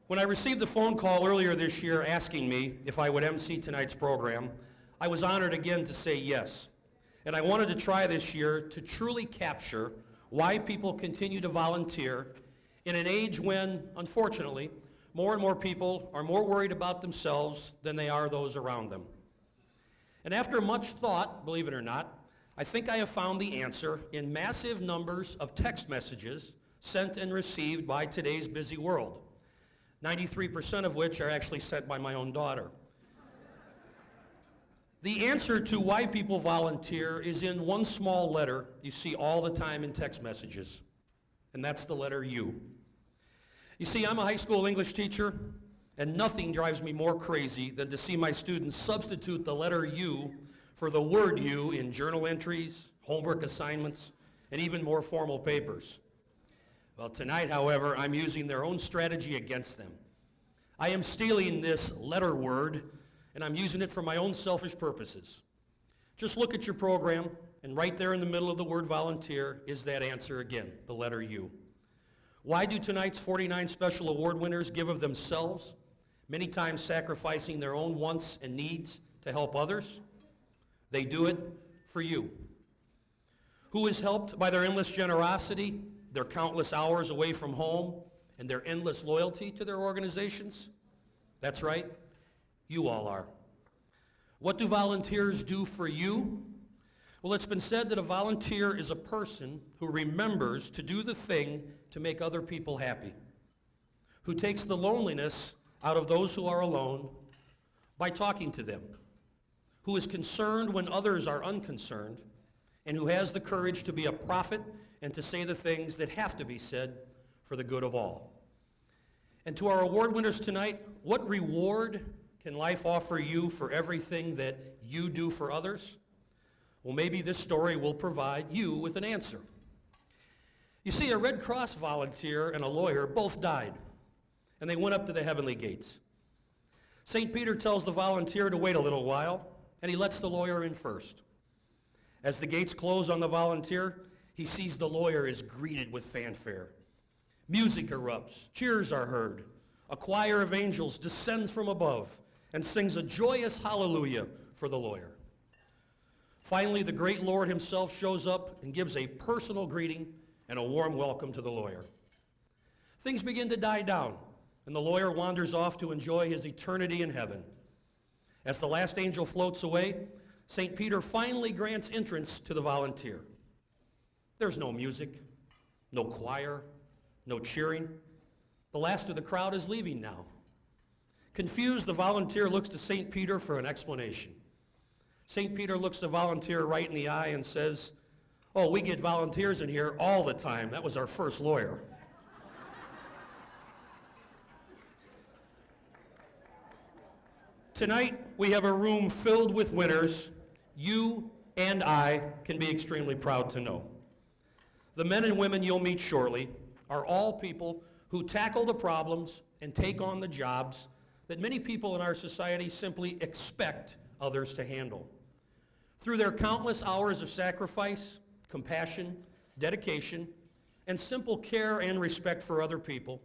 When I received the phone call earlier this year asking me if I would MC tonight's program, I was honored again to say yes. And I wanted to try this year to truly capture why people continue to volunteer in an age when, unfortunately, more and more people are more worried about themselves than they are those around them. And after much thought, believe it or not, I think I have found the answer in massive numbers of text messages sent and received by today's busy world, 93% of which are actually sent by my own daughter. The answer to why people volunteer is in one small letter you see all the time in text messages, and that's the letter U. You see, I'm a high school English teacher, and nothing drives me more crazy than to see my students substitute the letter U for the word you in journal entries, homework assignments, and even more formal papers. Well, tonight, however, I'm using their own strategy against them. I am stealing this letter word, and I'm using it for my own selfish purposes. Just look at your program, and right there in the middle of the word volunteer is that answer again, the letter U. Why do tonight's 49 special award winners give of themselves, many times sacrificing their own wants and needs to help others? They do it for you. Who is helped by their endless generosity, their countless hours away from home, and their endless loyalty to their organizations? That's right, you all are. What do volunteers do for you? Well, it's been said that a volunteer is a person who remembers to do the thing to make other people happy, who takes the loneliness out of those who are alone by talking to them, who is concerned when others are unconcerned, and who has the courage to be a prophet and to say the things that have to be said for the good of all. And to our award winners tonight, what reward can life offer you for everything that you do for others? Well, maybe this story will provide you with an answer. You see, a Red Cross volunteer and a lawyer both died, and they went up to the heavenly gates. St. Peter tells the volunteer to wait a little while, and he lets the lawyer in first. As the gates close on the volunteer, he sees the lawyer is greeted with fanfare. Music erupts, cheers are heard. A choir of angels descends from above and sings a joyous hallelujah for the lawyer. Finally, the great Lord himself shows up and gives a personal greeting and a warm welcome to the lawyer. Things begin to die down, and the lawyer wanders off to enjoy his eternity in heaven. As the last angel floats away, St. Peter finally grants entrance to the volunteer. There's no music, no choir, no cheering. The last of the crowd is leaving now. Confused, the volunteer looks to St. Peter for an explanation. St. Peter looks the volunteer right in the eye and says, "Oh, we get volunteers in here all the time. That was our first lawyer." Tonight, we have a room filled with winners you and I can be extremely proud to know. The men and women you'll meet shortly are all people who tackle the problems and take on the jobs that many people in our society simply expect others to handle. Through their countless hours of sacrifice, compassion, dedication, and simple care and respect for other people,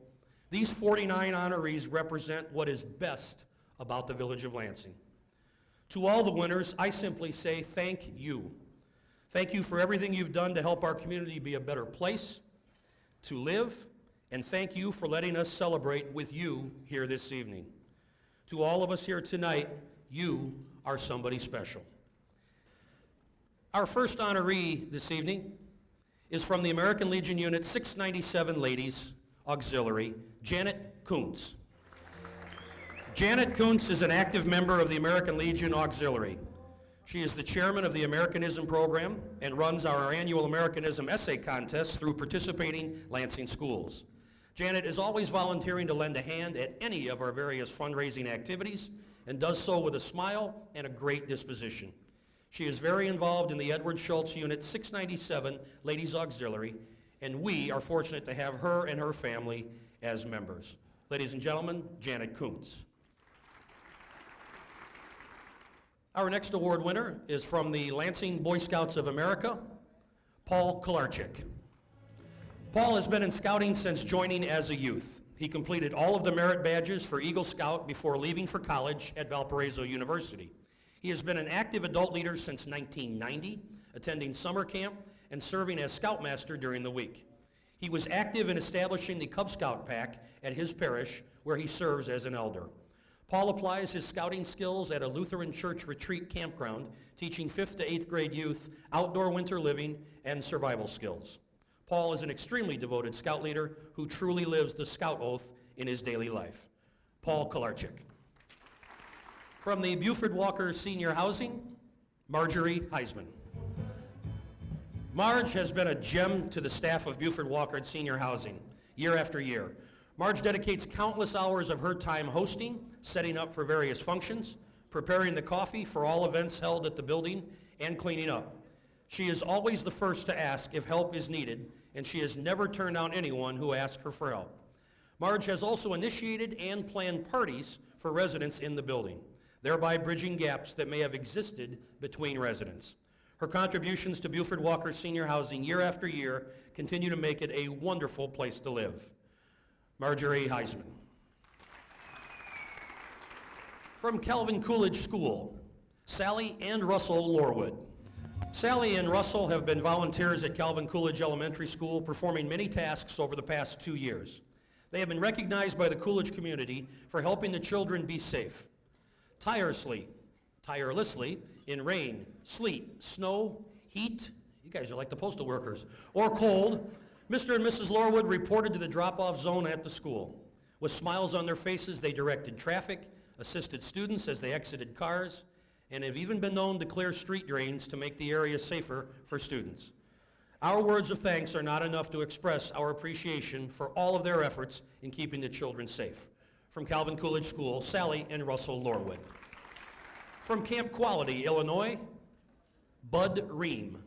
these 49 honorees represent what is best about the village of Lansing. To all the winners, I simply say thank you. Thank you for everything you've done to help our community be a better place to live, and thank you for letting us celebrate with you here this evening. To all of us here tonight, you are somebody special. Our first honoree this evening is from the American Legion Unit 697 Ladies Auxiliary, Janet Koontz. Janet Koontz is an active member of the American Legion Auxiliary. She is the chairman of the Americanism program and runs our annual Americanism essay contest through participating Lansing schools. Janet is always volunteering to lend a hand at any of our various fundraising activities and does so with a smile and a great disposition. She is very involved in the Edward Schultz Unit 697 Ladies Auxiliary, and we are fortunate to have her and her family as members. Ladies and gentlemen, Janet Koontz. Our next award winner is from the Lansing Boy Scouts of America, Paul Kolarczyk. Paul has been in scouting since joining as a youth. He completed all of the merit badges for Eagle Scout before leaving for college at Valparaiso University. He has been an active adult leader since 1990, attending summer camp and serving as Scoutmaster during the week. He was active in establishing the Cub Scout pack at his parish, where he serves as an elder. Paul applies his scouting skills at a Lutheran church retreat campground, teaching 5th to 8th grade youth outdoor winter living and survival skills. Paul is an extremely devoted scout leader who truly lives the scout oath in his daily life. Paul Kolarczyk. From the Buford Walker Senior Housing, Marjorie Heisman. Marge has been a gem to the staff of Buford Walker Senior Housing year after year. Marge dedicates countless hours of her time hosting, setting up for various functions, preparing the coffee for all events held at the building, and cleaning up. She is always the first to ask if help is needed, and she has never turned down anyone who asks her for help. Marge has also initiated and planned parties for residents in the building, thereby bridging gaps that may have existed between residents. Her contributions to Buford Walker Senior Housing year after year continue to make it a wonderful place to live. Marjorie Heisman. From Calvin Coolidge School, Sally and Russell Lorwood. Sally and Russell have been volunteers at Calvin Coolidge Elementary School, performing many tasks over the past 2 years. They have been recognized by the Coolidge community for helping the children be safe. Tirelessly, in rain, sleet, snow, heat, you guys are like the postal workers, or cold, Mr. and Mrs. Lorwood reported to the drop-off zone at the school. With smiles on their faces, they directed traffic, assisted students as they exited cars, and have even been known to clear street drains to make the area safer for students. Our words of thanks are not enough to express our appreciation for all of their efforts in keeping the children safe. From Calvin Coolidge School, Sally and Russell Lorwood. From Camp Quality, Illinois, Bud Ream.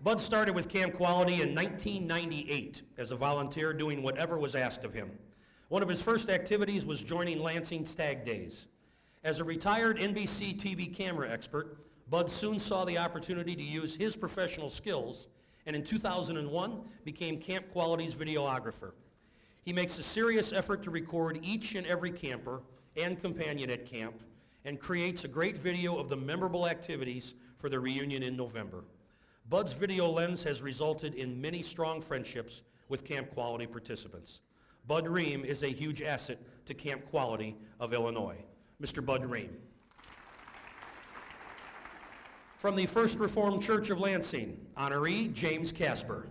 Bud started with Camp Quality in 1998 as a volunteer doing whatever was asked of him. One of his first activities was joining Lansing Stag Days. As a retired NBC TV camera expert, Bud soon saw the opportunity to use his professional skills, and in 2001 became Camp Quality's videographer. He makes a serious effort to record each and every camper and companion at camp, and creates a great video of the memorable activities for the reunion in November. Bud's video lens has resulted in many strong friendships with Camp Quality participants. Bud Ream is a huge asset to Camp Quality of Illinois. Mr. Bud Ream. From the First Reformed Church of Lansing, honoree James Casper.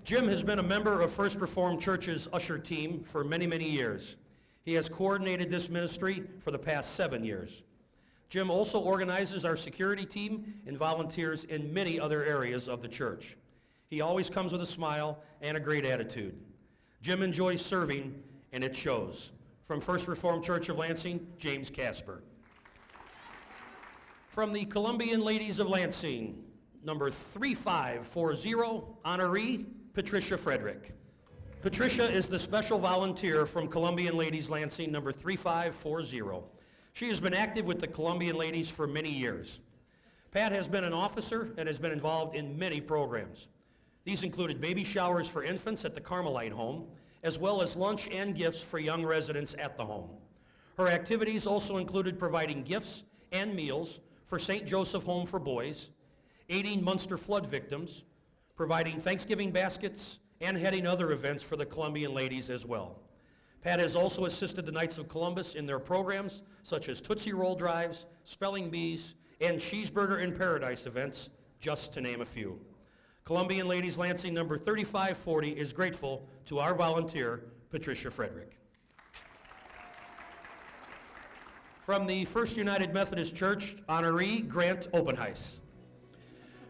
Jim has been a member of First Reformed Church's usher team for many, many years. He has coordinated this ministry for the past 7 years. Jim also organizes our security team and volunteers in many other areas of the church. He always comes with a smile and a great attitude. Jim enjoys serving, and it shows. From First Reformed Church of Lansing, James Casper. From the Columbian Ladies of Lansing, number 3540, honoree Patricia Frederick. Patricia is the special volunteer from Columbian Ladies Lansing, number 3540. She has been active with the Columbian Ladies for many years. Pat has been an officer and has been involved in many programs. These included baby showers for infants at the Carmelite home, as well as lunch and gifts for young residents at the home. Her activities also included providing gifts and meals for St. Joseph Home for Boys, aiding Munster flood victims, providing Thanksgiving baskets, and heading other events for the Columbian Ladies as well. Pat has also assisted the Knights of Columbus in their programs, such as Tootsie Roll drives, spelling bees, and Cheeseburger in Paradise events, just to name a few. Columbian Ladies Lansing number 3540 is grateful to our volunteer, Patricia Frederick. From the First United Methodist Church, honoree Grant Openice.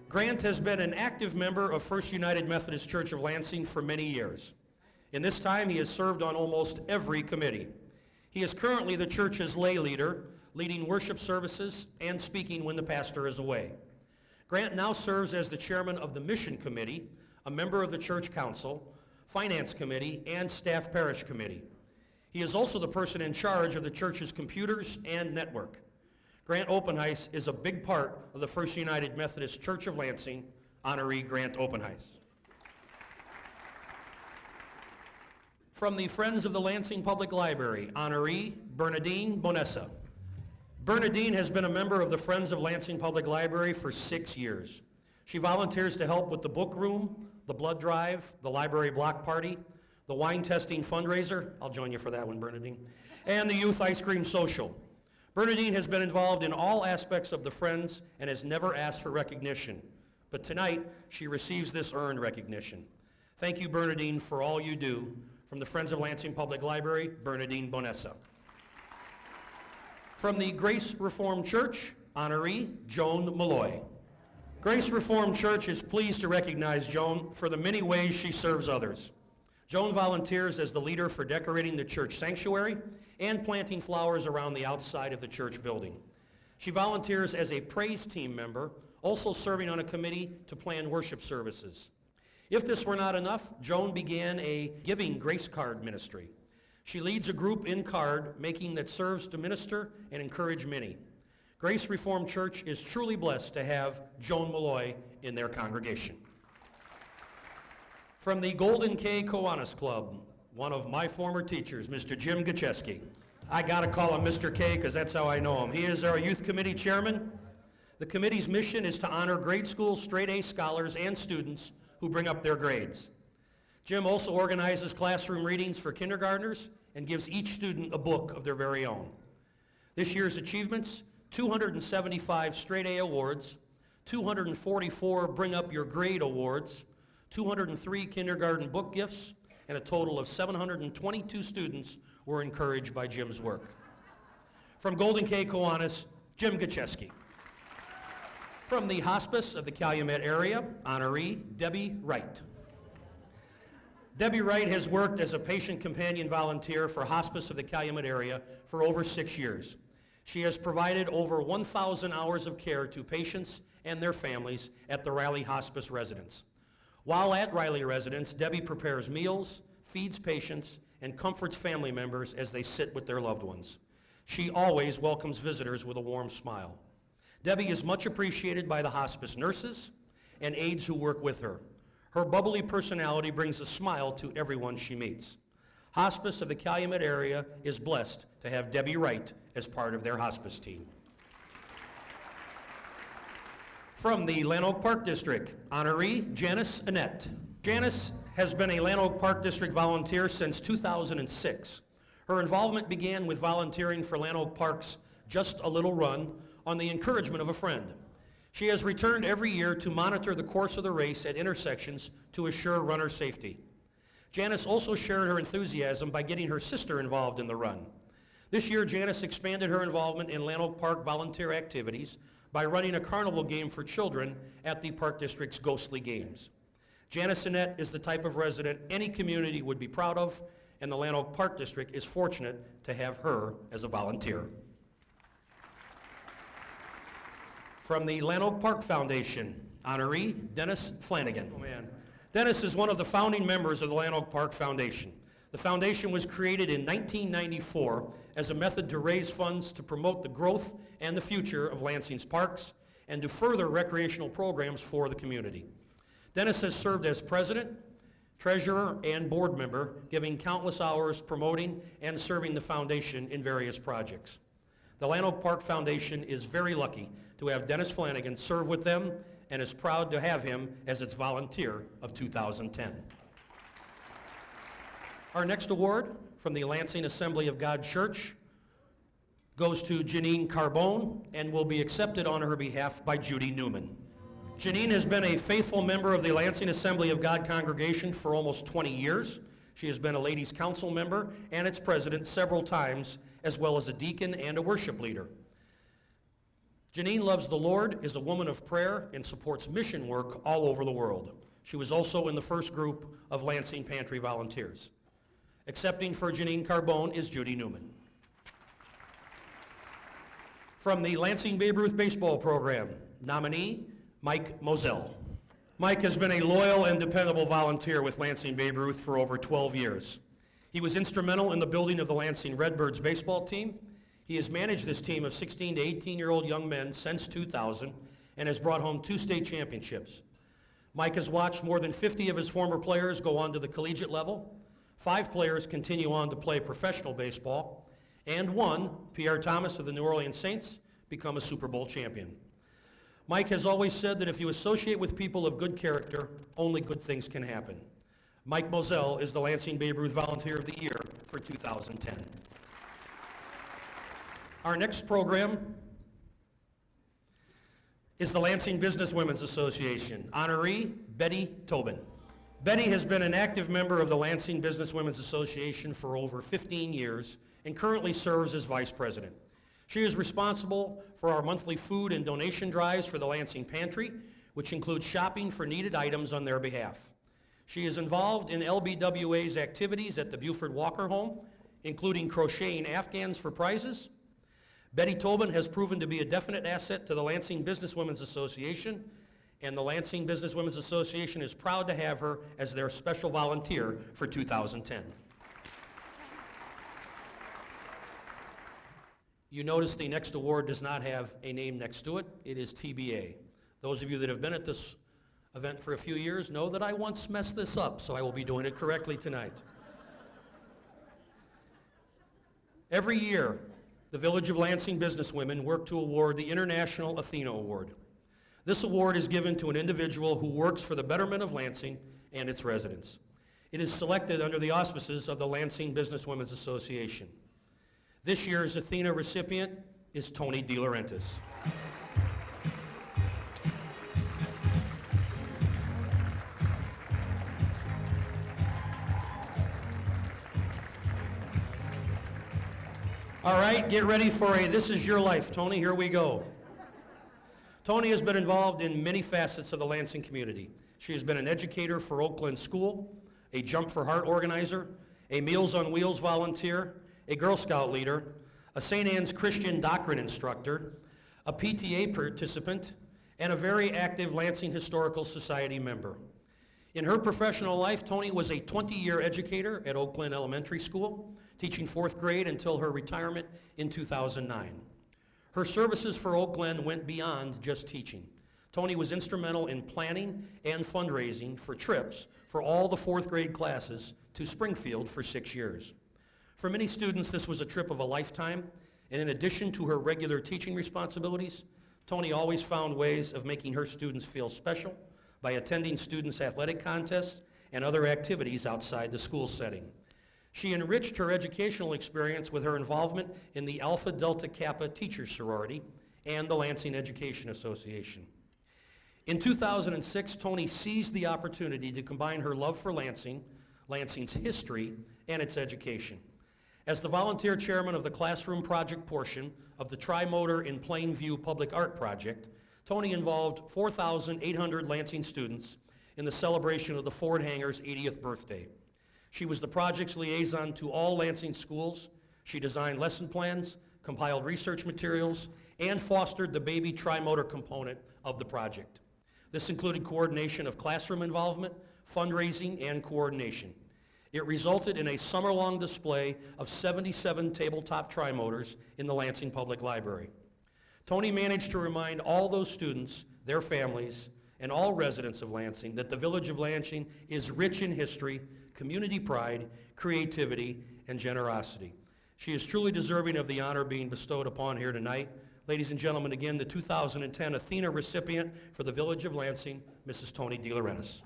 Grant has been an active member of First United Methodist Church of Lansing for many years. In this time, he has served on almost every committee. He is currently the church's lay leader, leading worship services and speaking when the pastor is away. Grant now serves as the chairman of the Mission Committee, a member of the Church Council, Finance Committee, and Staff Parish Committee. He is also the person in charge of the church's computers and network. Grant Openice is a big part of the First United Methodist Church of Lansing, honoree Grant Openice. From the Friends of the Lansing Public Library, honoree Bernardin Vanessa. Bernardine has been a member of the Friends of Lansing Public Library for 6 years. She volunteers to help with the book room, the blood drive, the library block party, the wine testing fundraiser, I'll join you for that one, Bernardine, and the youth ice cream social. Bernardine has been involved in all aspects of the Friends and has never asked for recognition. But tonight, she receives this earned recognition. Thank you, Bernardine, for all you do. From the Friends of Lansing Public Library, Bernardin Vanessa. From the Grace Reformed Church, honoree Joan Malloy. Grace Reformed Church is pleased to recognize Joan for the many ways she serves others. Joan volunteers as the leader for decorating the church sanctuary and planting flowers around the outside of the church building. She volunteers as a praise team member, also serving on a committee to plan worship services. If this were not enough, Joan began a giving grace card ministry. She leads a group in card making that serves to minister and encourage many. Grace Reformed Church is truly blessed to have Joan Malloy in their congregation. From the Golden K Kiwanis Club, one of my former teachers, Mr. Jim Gooch Eskie. I gotta call him Mr. K because that's how I know him. He is our youth committee chairman. The committee's mission is to honor grade school straight A scholars and students who bring up their grades. Jim also organizes classroom readings for kindergartners and gives each student a book of their very own. This year's achievements, 275 straight A awards, 244 Bring Up Your Grade awards, 203 kindergarten book gifts, and a total of 722 students were encouraged by Jim's work. From Golden K Kiwanis, Jim Gooch Eskie. From the Hospice of the Calumet area, honoree Debbie Wright. Debbie Wright has worked as a patient companion volunteer for Hospice of the Calumet area for over 6 years. She has provided over 1,000 hours of care to patients and their families at the Riley Hospice residence. While at Riley residence, Debbie prepares meals, feeds patients, and comforts family members as they sit with their loved ones. She always welcomes visitors with a warm smile. Debbie is much appreciated by the hospice nurses and aides who work with her. Her bubbly personality brings a smile to everyone she meets. Hospice of the Calumet area is blessed to have Debbie Wright as part of their hospice team. From the Lanark Park District, honoree Janice Annette. Janice has been a Lanark Park District volunteer since 2006. Her involvement began with volunteering for Lanark Park's Just a Little Run on the encouragement of a friend. She has returned every year to monitor the course of the race at intersections to assure runner safety. Janice also shared her enthusiasm by getting her sister involved in the run. This year, Janice expanded her involvement in Lanark Park volunteer activities by running a carnival game for children at the Park District's Ghostly Games. Janice Annette is the type of resident any community would be proud of, and the Lanark Park District is fortunate to have her as a volunteer. From the Lanark Park Foundation, honoree Dennis Flanagan. Oh man. Dennis is one of the founding members of the Lanark Park Foundation. The foundation was created in 1994 as a method to raise funds to promote the growth and the future of Lansing's parks and to further recreational programs for the community. Dennis has served as president, treasurer, and board member, giving countless hours promoting and serving the foundation in various projects. The Lanark Park Foundation is very lucky to have Dennis Flanagan serve with them and is proud to have him as its volunteer of 2010. Our next award from the Lansing Assembly of God Church goes to Jeannine Carbone and will be accepted on her behalf by Judy Newman. Jeannine has been a faithful member of the Lansing Assembly of God congregation for almost 20 years. She has been a ladies' council member and its president several times, as well as a deacon and a worship leader. Jeannine loves the Lord, is a woman of prayer, and supports mission work all over the world. She was also in the first group of Lansing Pantry volunteers. Accepting for Jeannine Carbone is Judy Newman. From the Lansing Babe Ruth Baseball Program, nominee Mike Moselle. Mike has been a loyal and dependable volunteer with Lansing Babe Ruth for over 12 years. He was instrumental in the building of the Lansing Redbirds baseball team. He has managed this team of 16 to 18-year-old young men since 2000 and has brought home 2 state championships. Mike has watched more than 50 of his former players go on to the collegiate level, 5 players continue on to play professional baseball, and 1, Pierre Thomas of the New Orleans Saints, become a Super Bowl champion. Mike has always said that if you associate with people of good character, only good things can happen. Mike Moselle is the Lansing Babe Ruth Volunteer of the Year for 2010. Our next program is the Lansing Business Women's Association. Honoree, Betty Tobin. Betty has been an active member of the Lansing Business Women's Association for over 15 years and currently serves as vice president. She is responsible for our monthly food and donation drives for the Lansing Pantry, which includes shopping for needed items on their behalf. She is involved in LBWA's activities at the Buford Walker Home, including crocheting Afghans for prizes. Betty Tobin has proven to be a definite asset to the Lansing Business Women's Association, and the Lansing Business Women's Association is proud to have her as their special volunteer for 2010. You notice the next award does not have a name next to it. It is TBA. Those of you that have been at this event for a few years know that I once messed this up, so I will be doing it correctly tonight. Every year, the Village of Lansing businesswomen work to award the International Athena Award. This award is given to an individual who works for the betterment of Lansing and its residents. It is selected under the auspices of the Lansing Businesswomen's Association. This year's Athena recipient is Tony DeLaurentis. All right, get ready for a This Is Your Life, Tony. Here we go. Tony has been involved in many facets of the Lansing community. She has been an educator for Oak Glen School, a Jump for Heart organizer, a Meals on Wheels volunteer, a Girl Scout leader, a St. Anne's Christian doctrine instructor, a PTA participant, and a very active Lansing Historical Society member. In her professional life, Tony was a 20-year educator at Oak Glen Elementary School, teaching 4th grade until her retirement in 2009. Her services for Oak Glen went beyond just teaching. Tony was instrumental in planning and fundraising for trips for all the 4th grade classes to Springfield for 6 years. For many students, this was a trip of a lifetime, and in addition to her regular teaching responsibilities, Tony always found ways of making her students feel special by attending students' athletic contests and other activities outside the school setting. She enriched her educational experience with her involvement in the Alpha Delta Kappa Teachers Sorority and the Lansing Education Association. In 2006, Tony seized the opportunity to combine her love for Lansing, Lansing's history, and its education. As the volunteer chairman of the classroom project portion of the Tri-Motor in Plainview Public Art Project, Tony involved 4,800 Lansing students in the celebration of the Ford Hangar's 80th birthday. She was the project's liaison to all Lansing schools. She designed lesson plans, compiled research materials, and fostered the baby tri-motor component of the project. This included coordination of classroom involvement, fundraising, and coordination. It resulted in a summer-long display of 77 tabletop tri-motors in the Lansing Public Library. Tony managed to remind all those students, their families, and all residents of Lansing that the Village of Lansing is rich in history, community pride, creativity, and generosity. She is truly deserving of the honor being bestowed upon her tonight. Ladies and gentlemen, again, the 2010 Athena recipient for the Village of Lansing, Mrs. Tony DeLaurentis.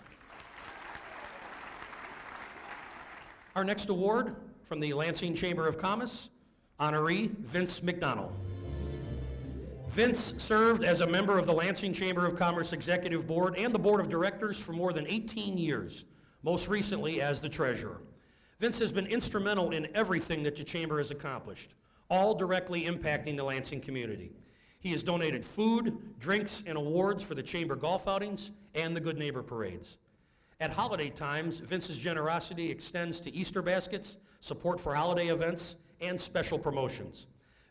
Our next award from the Lansing Chamber of Commerce, honoree Vince McDonald. Vince served as a member of the Lansing Chamber of Commerce Executive Board and the Board of Directors for more than 18 years, most recently as the treasurer. Vince has been instrumental in everything that the Chamber has accomplished, all directly impacting the Lansing community. He has donated food, drinks, and awards for the Chamber golf outings and the Good Neighbor parades. At holiday times, Vince's generosity extends to Easter baskets, support for holiday events, and special promotions.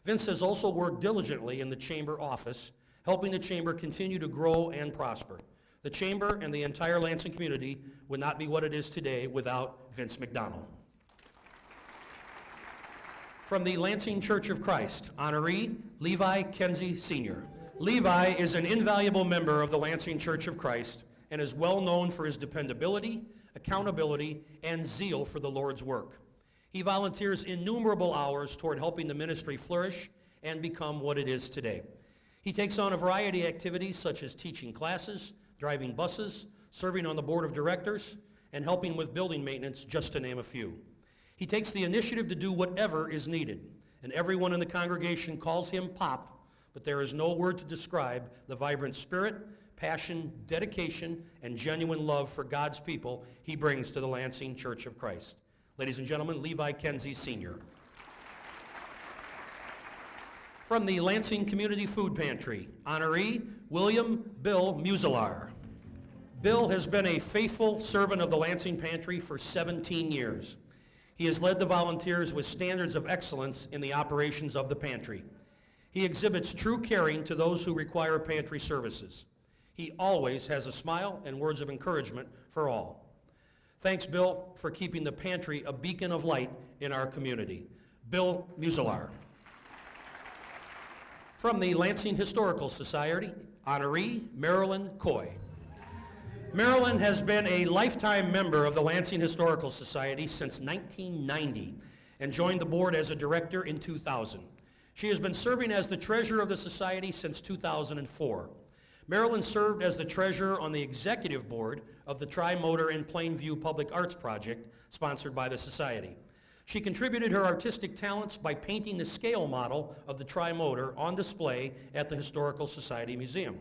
Vince has also worked diligently in the Chamber office, helping the Chamber continue to grow and prosper. The Chamber and the entire Lansing community would not be what it is today without Vince McDonald. From the Lansing Church of Christ, honoree Levi Kenzie Sr. Levi is an invaluable member of the Lansing Church of Christ and is well known for his dependability, accountability, and zeal for the Lord's work. He volunteers innumerable hours toward helping the ministry flourish and become what it is today. He takes on a variety of activities such as teaching classes, driving buses, serving on the board of directors, and helping with building maintenance, just to name a few. He takes the initiative to do whatever is needed, and everyone in the congregation calls him Pop, but there is no word to describe the vibrant spirit, passion, dedication, and genuine love for God's people he brings to the Lansing Church of Christ. Ladies and gentlemen, Levi Kenzie, Sr. From the Lansing Community Food Pantry, honoree William Bill Musil. Bill has been a faithful servant of the Lansing Pantry for 17 years. He has led the volunteers with standards of excellence in the operations of the pantry. He exhibits true caring to those who require pantry services. He always has a smile and words of encouragement for all. Thanks, Bill, for keeping the pantry a beacon of light in our community. Bill Musil. From the Lansing Historical Society, honoree Marilyn Coin. Marilyn has been a lifetime member of the Lansing Historical Society since 1990 and joined the board as a director in 2000. She has been serving as the treasurer of the society since 2004. Marilyn served as the treasurer on the executive board of the Tri-Motor in Plainview Public Arts Project, sponsored by the society. She contributed her artistic talents by painting the scale model of the Tri-Motor on display at the Historical Society Museum.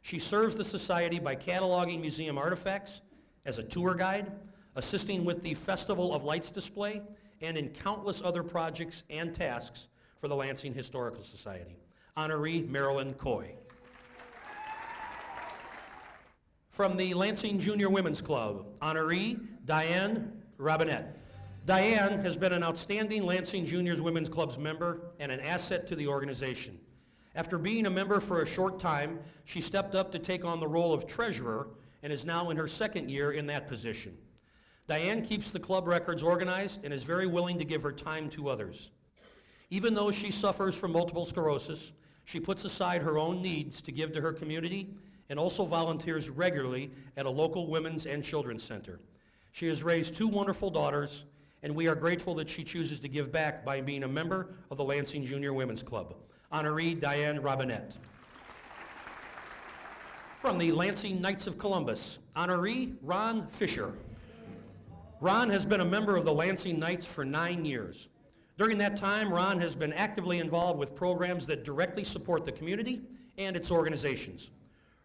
She serves the society by cataloging museum artifacts, as a tour guide, assisting with the Festival of Lights display, and in countless other projects and tasks for the Lansing Historical Society. Honoree Marilyn Coin. From the Lansing Junior Women's Club, honoree Diane Robinette. Diane has been an outstanding Lansing Juniors Women's Club's member and an asset to the organization. After being a member for a short time, she stepped up to take on the role of treasurer and is now in her second year in that position. Diane keeps the club records organized and is very willing to give her time to others. Even though she suffers from multiple sclerosis, she puts aside her own needs to give to her community and also volunteers regularly at a local women's and children's center. She has raised two wonderful daughters, and we are grateful that she chooses to give back by being a member of the Lansing Junior Women's Club. Honoree Diane Robinette. From the Lansing Knights of Columbus, honoree Ron Fisher. Ron has been a member of the Lansing Knights for 9 years. During that time, Ron has been actively involved with programs that directly support the community and its organizations.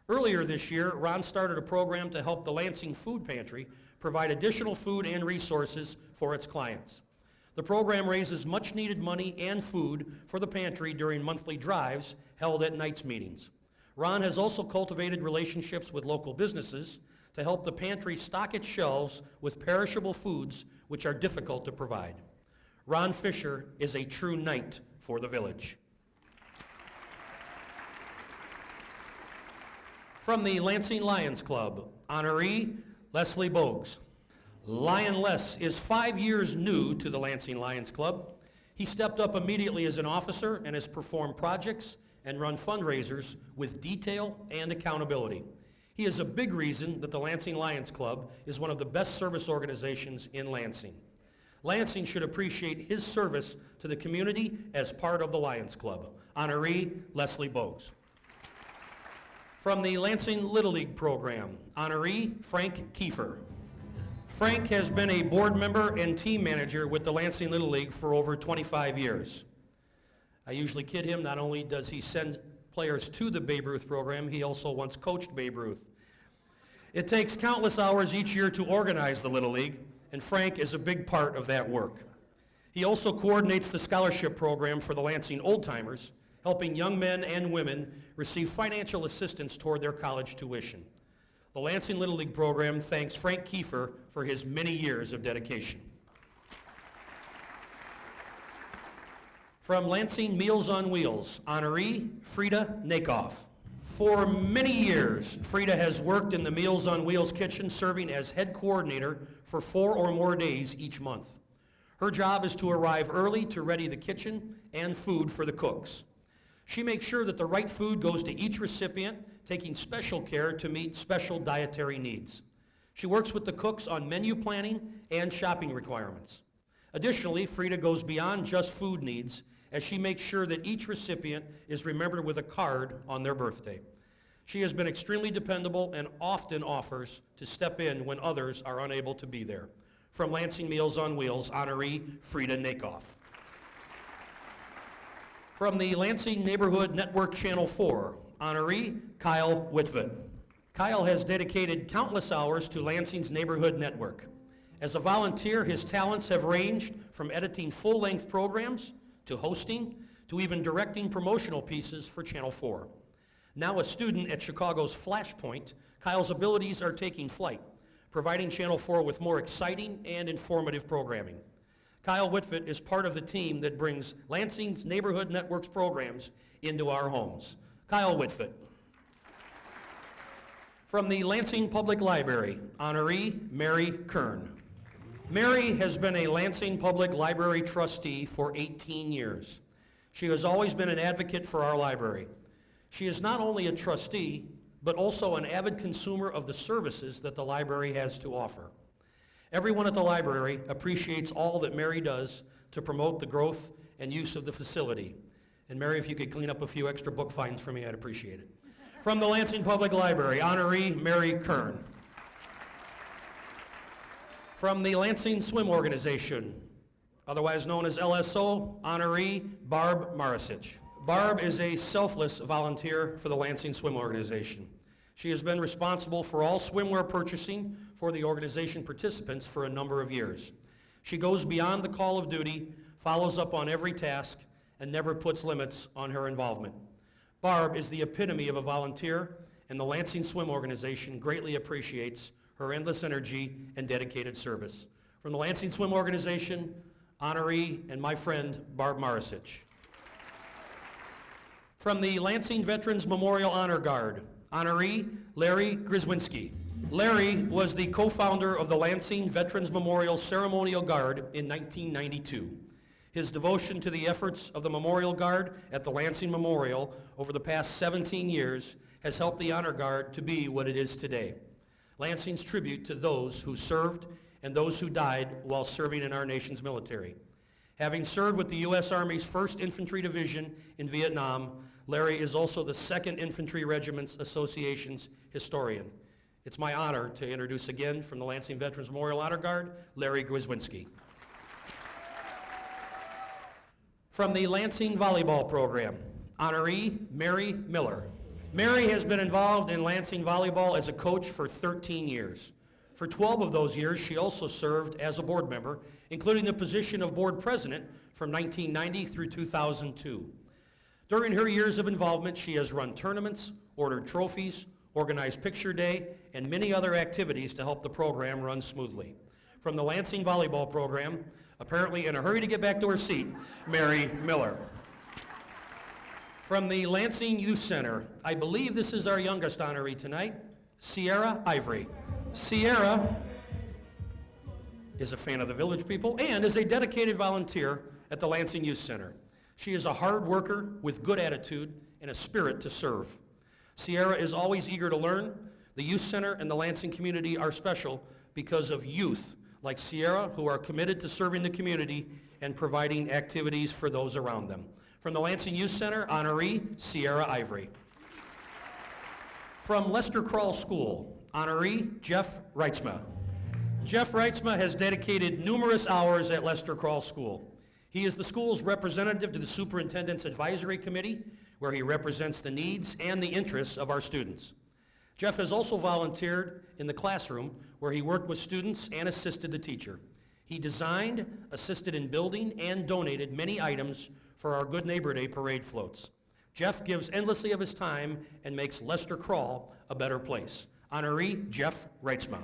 Earlier this year, Ron started a program to help the Lansing Food Pantry provide additional food and resources for its clients. The program raises much needed money and food for the pantry during monthly drives held at Knights meetings. Ron has also cultivated relationships with local businesses to help the pantry stock its shelves with perishable foods which are difficult to provide. Ron Fisher is a true knight for the village. From the Lansing Lions Club, honoree Leslie Bogues. Lion Les is 5 years new to the Lansing Lions Club. He stepped up immediately as an officer and has performed projects and run fundraisers with detail and accountability. He is a big reason that the Lansing Lions Club is one of the best service organizations in Lansing. Lansing should appreciate his service to the community as part of the Lions Club. Honoree Leslie Bogues. From the Lansing Little League program, honoree Frank Kiefer. Frank has been a board member and team manager with the Lansing Little League for over 25 years. I usually kid him, not only does he send players to the Babe Ruth program, he also once coached Babe Ruth. It takes countless hours each year to organize the Little League, and Frank is a big part of that work. He also coordinates the scholarship program for the Lansing Old Timers, helping young men and women receive financial assistance toward their college tuition. The Lansing Little League program thanks Frank Kiefer for his many years of dedication. From Lansing Meals on Wheels, honoree Frieda Makeoff. For many years, Frieda has worked in the Meals on Wheels kitchen, serving as head coordinator for 4 or more days each month. Her job is to arrive early to ready the kitchen and food for the cooks. She makes sure that the right food goes to each recipient, taking special care to meet special dietary needs. She works with the cooks on menu planning and shopping requirements. Additionally, Frieda goes beyond just food needs as she makes sure that each recipient is remembered with a card on their birthday. She has been extremely dependable and often offers to step in when others are unable to be there. From Lansing Meals on Wheels, honoree Frieda Makeoff. From the Lansing Neighborhood Network Channel 4, honoree Kyle Whitford. Kyle has dedicated countless hours to Lansing's Neighborhood Network. As a volunteer, his talents have ranged from editing full-length programs to hosting to even directing promotional pieces for Channel 4. Now a student at Chicago's Flashpoint, Kyle's abilities are taking flight, providing Channel 4 with more exciting and informative programming. Kyle Whitford is part of the team that brings Lansing's Neighborhood Network's programs into our homes. Kyle Whitford. From the Lansing Public Library, honoree Mary Kern. Mary has been a Lansing Public Library trustee for 18 years. She has always been an advocate for our library. She is not only a trustee, but also an avid consumer of the services that the library has to offer. Everyone at the library appreciates all that Mary does to promote the growth and use of the facility. And Mary, if you could clean up a few extra book fines for me, I'd appreciate it. From the Lansing Public Library, honoree Mary Kern. From the Lansing Swim Organization, otherwise known as LSO, honoree Barb Mar. Barb is a selfless volunteer for the Lansing Swim Organization. She has been responsible for all swimwear purchasing for the organization participants for a number of years. She goes beyond the call of duty, follows up on every task, and never puts limits on her involvement. Barb is the epitome of a volunteer, and the Lansing Swim Organization greatly appreciates her endless energy and dedicated service. From the Lansing Swim Organization, honoree and my friend, Barb Mar. From the Lansing Veterans Memorial Honor Guard, honoree Larry Grzywinski. Larry was the co-founder of the Lansing Veterans Memorial Ceremonial Guard in 1992. His devotion to the efforts of the Memorial Guard at the Lansing Memorial over the past 17 years has helped the Honor Guard to be what it is today. Lansing's tribute to those who served and those who died while serving in our nation's military. Having served with the U.S. Army's 1st Infantry Division in Vietnam, Larry is also the 2nd Infantry Regiment's Association's historian. It's my honor to introduce again from the Lansing Veterans Memorial Honor Guard, Larry Grzywinski. From the Lansing Volleyball Program, honoree Mary Miller. Mary has been involved in Lansing volleyball as a coach for 13 years. For 12 of those years, she also served as a board member, including the position of board president from 1990 through 2002. During her years of involvement, she has run tournaments, ordered trophies, organized picture day, and many other activities to help the program run smoothly. From the Lansing Volleyball Program, apparently in a hurry to get back to her seat, Mary Miller. From the Lansing Youth Center, I believe this is our youngest honoree tonight, Sierra Ivory. Sierra is a fan of the Village People and is a dedicated volunteer at the Lansing Youth Center. She is a hard worker with good attitude and a spirit to serve. Sierra is always eager to learn. The Youth Center and the Lansing community are special because of youth like Sierra who are committed to serving the community and providing activities for those around them. From the Lansing Youth Center, honoree Sierra Ivory. From Lester Crawl School, honoree Jeff Reitsma. Jeff Reitsma has dedicated numerous hours at Lester Crawl School. He is the school's representative to the Superintendent's Advisory Committee, where he represents the needs and the interests of our students. Jeff has also volunteered in the classroom, where he worked with students and assisted the teacher. He designed, assisted in building, and donated many items for our Good Neighbor Day parade floats. Jeff gives endlessly of his time and makes Lester Crawl a better place. Honoree Jeff Reitsma.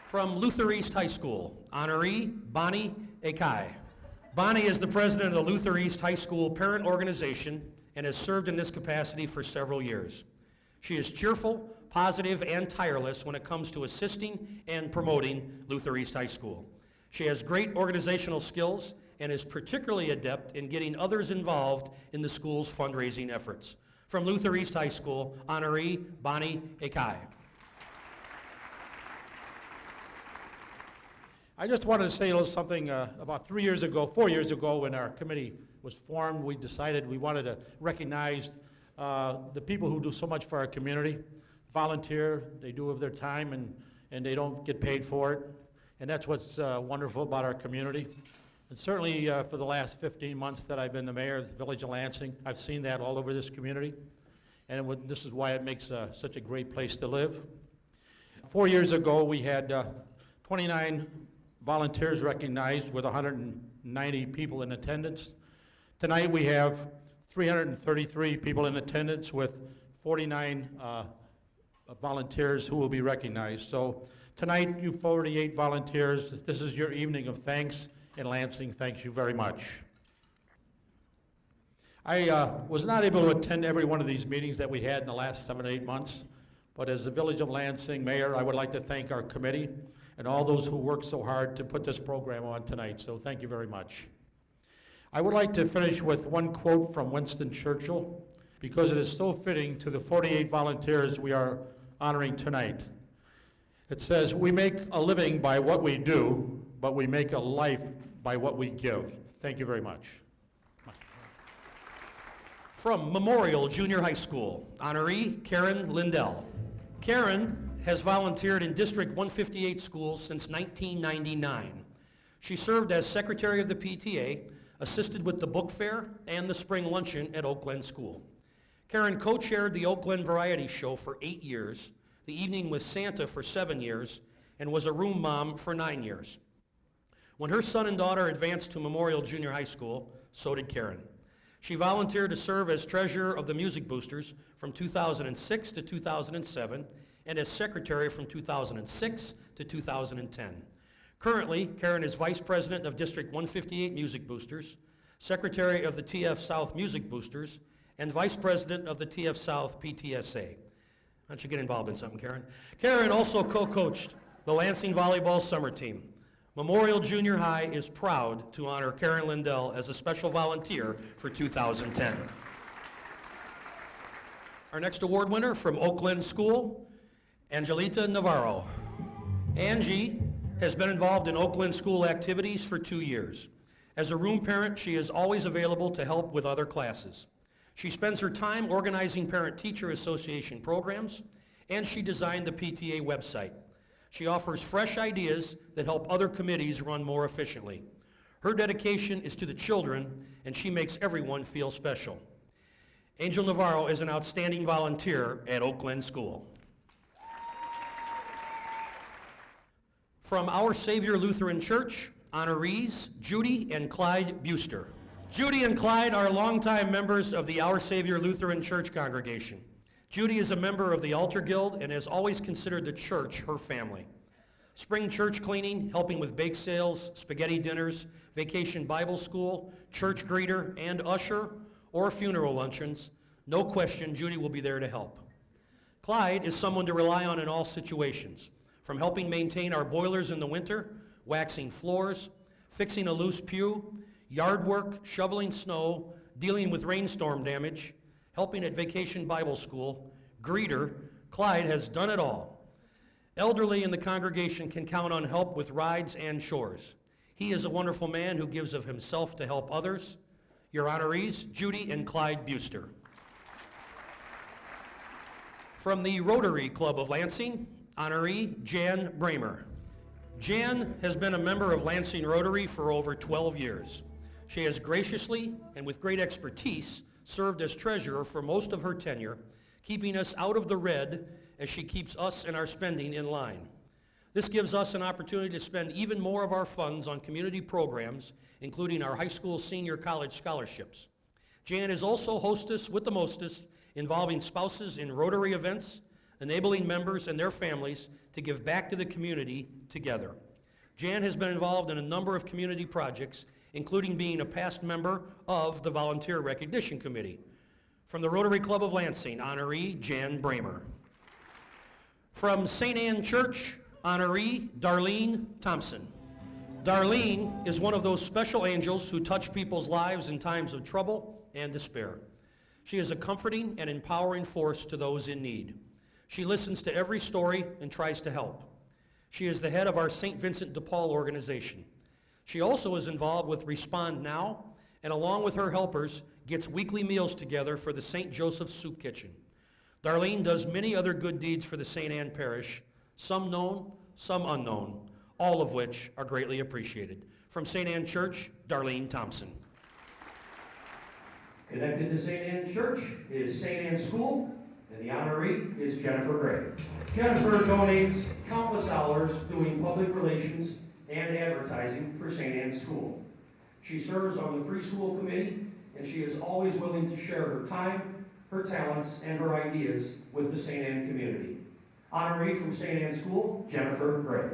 From Luther East High School, honoree Bonnie Akai. Bonnie is the president of the Luther East High School Parent Organization and has served in this capacity for several years. She is cheerful, positive, and tireless when it comes to assisting and promoting Luther East High School. She has great organizational skills and is particularly adept in getting others involved in the school's fundraising efforts. From Luther East High School, honoree Bonnie Akai. I just wanted to say a little something about 4 years ago when our committee was formed, we decided we wanted to recognize the people who do so much for our community, volunteer, they do of their time and they don't get paid for it. And that's what's wonderful about our community. And certainly for the last 15 months that I've been the mayor of the village of Lansing, I've seen that all over this community. And this is why it makes such a great place to live. 4 years ago, we had 29 volunteers recognized with 190 people in attendance. Tonight we have 333 people in attendance with 49 volunteers who will be recognized. So tonight, you 48 volunteers, this is your evening of thanks in Lansing. Thank you very much. I was not able to attend every one of these meetings that we had in the last 7 or 8 months, but as the Village of Lansing mayor, I would like to thank our committee and all those who worked so hard to put this program on tonight, so thank you very much. I would like to finish with one quote from Winston Churchill, because it is so fitting to the 48 volunteers we are honoring tonight. It says, "We make a living by what we do, but we make a life by what we give." Thank you very much. From Memorial Junior High School, honoree Karen Lindell. Karen has volunteered in District 158 schools since 1999. She served as secretary of the PTA, assisted with the book fair and the spring luncheon at Oak Glen School. Karen co-chaired the Oak Glen Variety Show for 8 years, the Evening with Santa for 7 years, and was a room mom for 9 years. When her son and daughter advanced to Memorial Junior High School, so did Karen. She volunteered to serve as treasurer of the Music Boosters from 2006 to 2007, and as secretary from 2006 to 2010. Currently, Karen is vice president of District 158 Music Boosters, secretary of the TF South Music Boosters, and vice president of the TF South PTSA. Why don't you get involved in something, Karen? Karen also co-coached the Lansing Volleyball Summer Team. Memorial Junior High is proud to honor Karen Lindell as a special volunteer for 2010. Our next award winner from Oak Glen School, Angelita Navarro. Angie has been involved in Oak Glen School activities for 2 years. As a room parent, she is always available to help with other classes. She spends her time organizing Parent-Teacher Association programs, and she designed the PTA website. She offers fresh ideas that help other committees run more efficiently. Her dedication is to the children, and she makes everyone feel special. Angel Navarro is an outstanding volunteer at Oak Glen School. From Our Savior Lutheran Church, honorees Judy and Clyde Buster. Judy and Clyde are longtime members of the Our Savior Lutheran Church congregation. Judy is a member of the Altar Guild and has always considered the church her family. Spring church cleaning, helping with bake sales, spaghetti dinners, vacation Bible school, church greeter and usher, or funeral luncheons, no question Judy will be there to help. Clyde is someone to rely on in all situations, from helping maintain our boilers in the winter, waxing floors, fixing a loose pew, yard work, shoveling snow, dealing with rainstorm damage, helping at Vacation Bible School, greeter. Clyde has done it all. Elderly in the congregation can count on help with rides and chores. He is a wonderful man who gives of himself to help others. Your honorees, Judy and Clyde Buster. From the Rotary Club of Lansing, honoree Jan Bramer. Jan has been a member of Lansing Rotary for over 12 years. She has graciously and with great expertise served as treasurer for most of her tenure, keeping us out of the red as she keeps us and our spending in line. This gives us an opportunity to spend even more of our funds on community programs, including our high school senior college scholarships. Jan is also hostess with the mostest, involving spouses in Rotary events, enabling members and their families to give back to the community together. Jan has been involved in a number of community projects, including being a past member of the Volunteer Recognition Committee. From the Rotary Club of Lansing, honoree Jan Bramer. From St. Anne Church, honoree Darlene Thompson. Darlene is one of those special angels who touch people's lives in times of trouble and despair. She is a comforting and empowering force to those in need. She listens to every story and tries to help. She is the head of our St. Vincent de Paul organization. She also is involved with Respond Now, and along with her helpers, gets weekly meals together for the St. Joseph's Soup Kitchen. Darlene does many other good deeds for the St. Anne Parish, some known, some unknown, all of which are greatly appreciated. From St. Anne Church, Darlene Thompson. Connected to St. Anne Church is St. Anne School, and the honoree is Jennifer Gray. Jennifer donates countless hours doing public relations and advertising for St. Anne School. She serves on the preschool committee, and she is always willing to share her time, her talents, and her ideas with the St. Anne community. Honoree from St. Anne School, Jennifer Gray.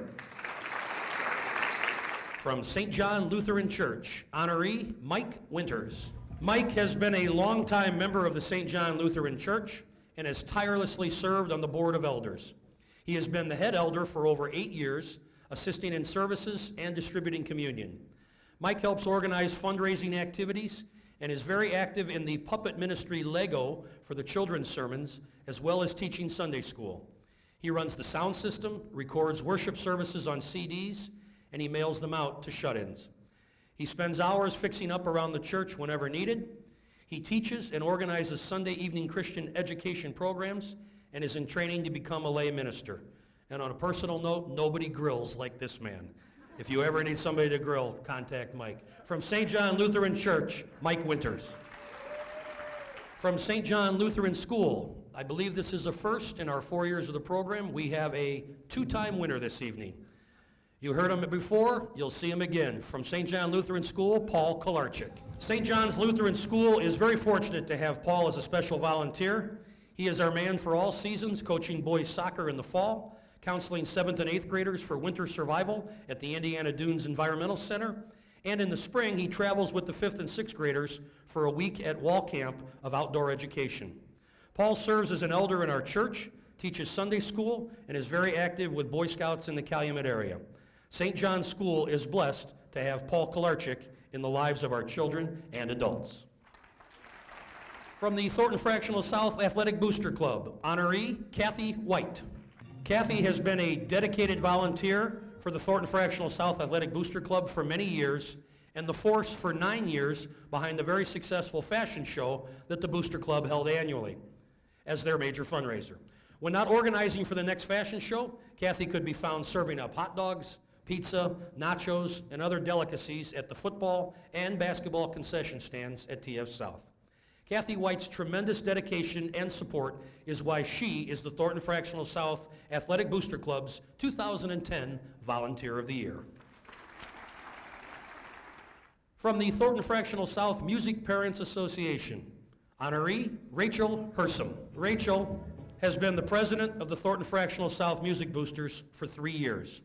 From St. John Lutheran Church, honoree Mike Winters. Mike has been a longtime member of the St. John Lutheran Church and has tirelessly served on the Board of Elders. He has been the head elder for over 8 years, assisting in services and distributing communion. Mike helps organize fundraising activities and is very active in the puppet ministry Lego for the children's sermons, as well as teaching Sunday school. He runs the sound system, records worship services on CDs, and he mails them out to shut-ins. He spends hours fixing up around the church whenever needed. He teaches and organizes Sunday evening Christian education programs and is in training to become a lay minister. And on a personal note, nobody grills like this man. If you ever need somebody to grill, contact Mike. From St. John Lutheran Church, Mike Winters. From St. John Lutheran School, I believe this is a first in our 4 years of the program. We have a 2-time winner this evening. You heard him before, you'll see him again. From St. John Lutheran School, Paul Kolarczyk. St. John's Lutheran School is very fortunate to have Paul as a special volunteer. He is our man for all seasons, coaching boys soccer in the fall, counseling 7th and 8th graders for winter survival at the Indiana Dunes Environmental Center, and in the spring he travels with the 5th and 6th graders for a week at Wall Camp of outdoor education. Paul serves as an elder in our church, teaches Sunday school, and is very active with Boy Scouts in the Calumet area. St. John's School is blessed to have Paul Kolarczyk in the lives of our children and adults. From the Thornton Fractional South Athletic Booster Club, honoree Kathy White. Kathy has been a dedicated volunteer for the Thornton Fractional South Athletic Booster Club for many years, and the force for 9 years behind the very successful fashion show that the Booster Club held annually as their major fundraiser. When not organizing for the next fashion show, Kathy could be found serving up hot dogs, pizza, nachos, and other delicacies at the football and basketball concession stands at TF South. Kathy White's tremendous dedication and support is why she is the Thornton Fractional South Athletic Booster Club's 2010 Volunteer of the Year. From the Thornton Fractional South Music Parents Association, honoree Rachel Hersom. Rachel has been the president of the Thornton Fractional South Music Boosters for 3 years.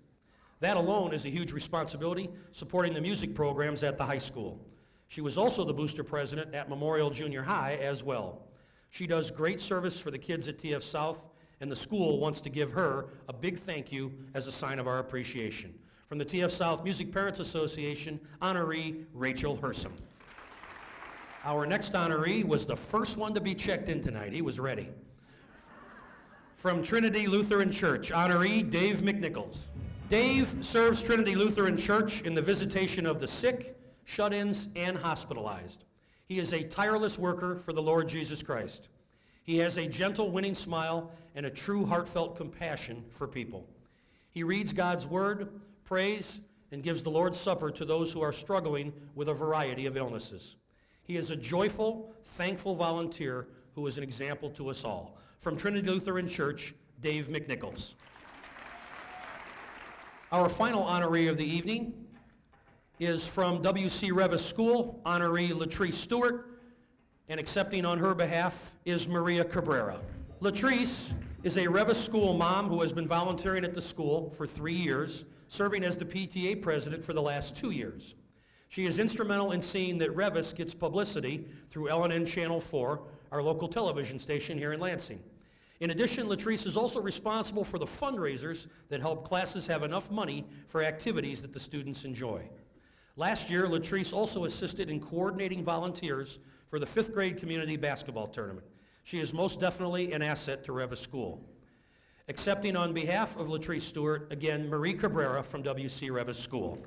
That alone is a huge responsibility, supporting the music programs at the high school. She was also the booster president at Memorial Junior High as well. She does great service for the kids at TF South, and the school wants to give her a big thank you as a sign of our appreciation. From the TF South Music Parents Association, honoree Rachel Hersom. Our next honoree was the first one to be checked in tonight. He was ready. From Trinity Lutheran Church, honoree Dave McNichols. Dave serves Trinity Lutheran Church in the visitation of the sick, shut-ins, and hospitalized. He is a tireless worker for the Lord Jesus Christ. He has a gentle, winning smile and a true, heartfelt compassion for people. He reads God's Word, prays, and gives the Lord's Supper to those who are struggling with a variety of illnesses. He is a joyful, thankful volunteer who is an example to us all. From Trinity Lutheran Church, Dave McNichols. Our final honoree of the evening is from W.C. Revis School, honoree Latrice Stewart, and accepting on her behalf is Maria Cabrera. Latrice is a Revis School mom who has been volunteering at the school for 3 years, serving as the PTA president for the last 2 years. She is instrumental in seeing that Revis gets publicity through LNN Channel 4, our local television station here in Lansing. In addition, Latrice is also responsible for the fundraisers that help classes have enough money for activities that the students enjoy. Last year, Latrice also assisted in coordinating volunteers for the 5th grade community basketball tournament. She is most definitely an asset to Revis School. Accepting on behalf of Latrice Stewart, again, Marie Cabrera from W.C. Revis School.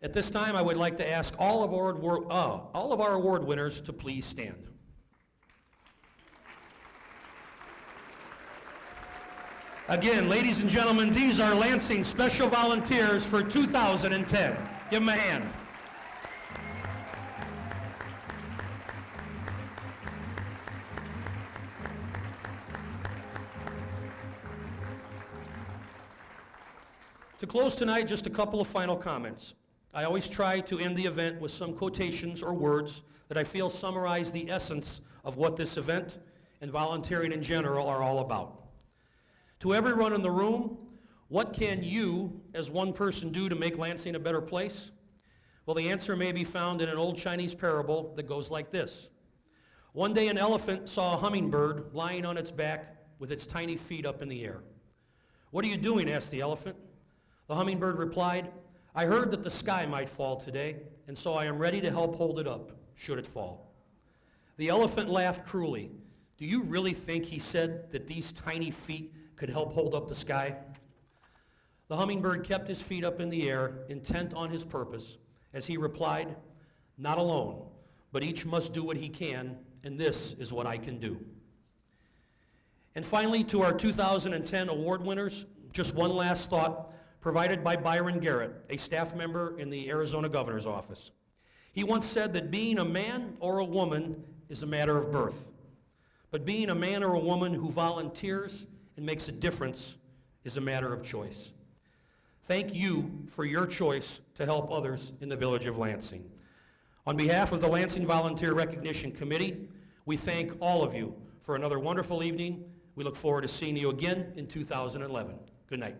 At this time, I would like to ask all of our award winners to please stand. Again, ladies and gentlemen, these are Lansing Special Volunteers for 2010. Give them a hand. To close tonight, just a couple of final comments. I always try to end the event with some quotations or words that I feel summarize the essence of what this event and volunteering in general are all about. To everyone in the room, what can you, as one person, do to make Lansing a better place? Well, the answer may be found in an old Chinese parable that goes like this. One day an elephant saw a hummingbird lying on its back with its tiny feet up in the air. "What are you doing?" asked the elephant. The hummingbird replied, "I heard that the sky might fall today, and so I am ready to help hold it up, should it fall." The elephant laughed cruelly. "Do you really think," he said, "that these tiny feet could help hold up the sky?" The hummingbird kept his feet up in the air, intent on his purpose, as he replied, "Not alone, but each must do what he can, and this is what I can do." And finally, to our 2010 award winners, just one last thought provided by Byron Garrett, a staff member in the Arizona Governor's Office. He once said that being a man or a woman is a matter of birth, but being a man or a woman who volunteers and makes a difference is a matter of choice. Thank you for your choice to help others in the village of Lansing. On behalf of the Lansing Volunteer Recognition Committee, we thank all of you for another wonderful evening. We look forward to seeing you again in 2011. Good night.